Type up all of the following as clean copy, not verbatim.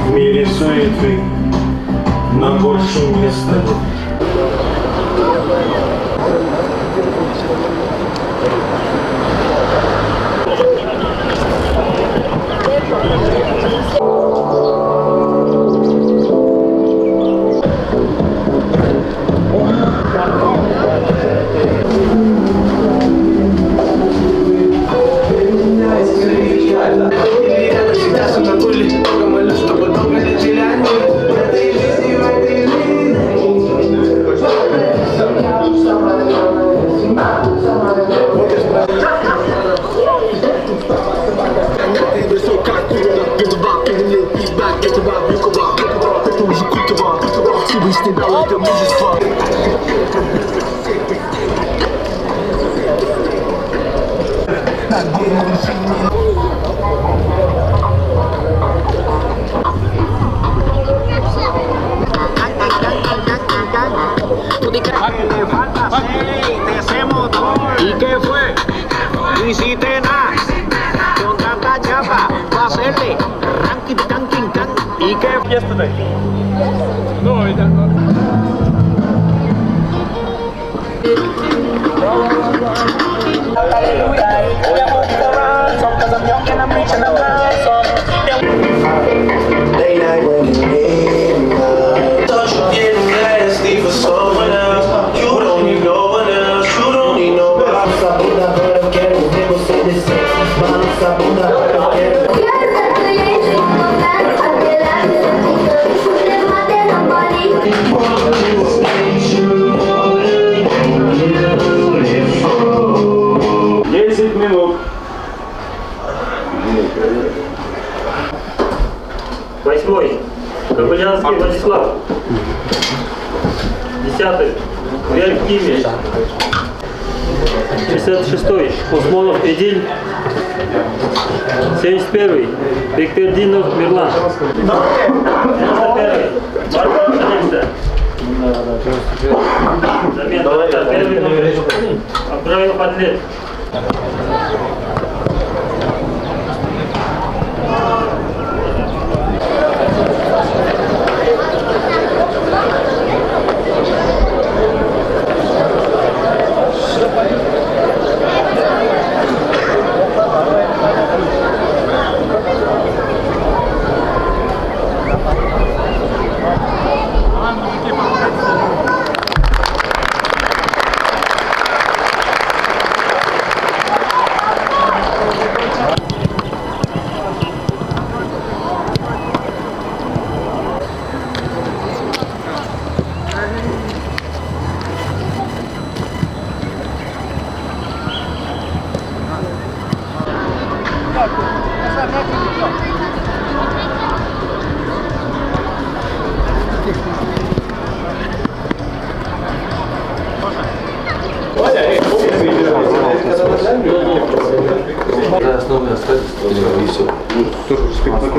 В мире суеты, но больше места нет. ¿Y qué fue? No hiciste nada. Con tanta chapa para hacerle ranking, tanking, tan. ¿Y qué fue? Yesterday. No, I don't know. Восьмой. Кобылянский Владислав. 10-й. Вялькими. 66-й. Усмонов Эдиль. 71-й. Бекпердинов Мирлан. 91-й. Барбар Александр. Замена. Первый номер. Абдраилов Атлет.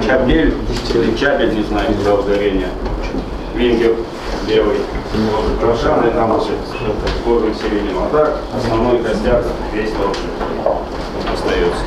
Чабель, или Чабель, не знаю, за ударение. Вингер левый. Прошанный там уже сборную середину. А так, основной костяк весь тоже остается.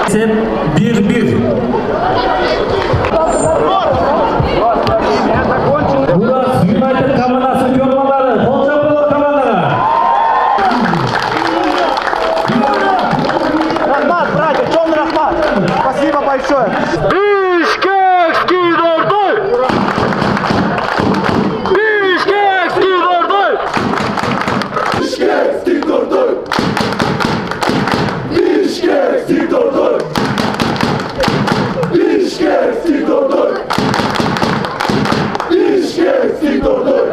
Це 1-1. Бурас Юнайтед командасы görмалары. Қол шапалақ командаға. Рахмат, братья, Джон Рахмат. Спасибо большое. Бишкекский Дордой! Бишкекский Дордой! Бишкекский Дордой! Бишкекский Дордой! Бишкекский Дордой! Бишкекский Дордой!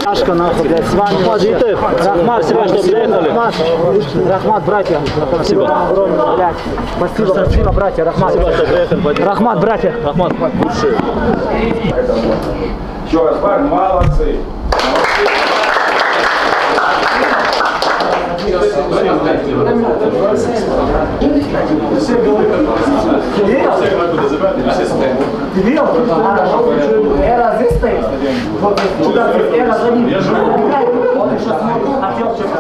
Ашка нахуй, блядь, с вами. Рахмат, спасибо, что приехали. Рахмат, братья. Спасибо. Огромное, блядь. Спасибо, братья. Рахмат. Спасибо, что приехали. Рахмат, братья. Рахмат. Лучше. Еще раз, парни, молодцы. Ты видел? Эра здесь стоит. Вот Эра за ним. Он еще смотрит. Хотел что-то.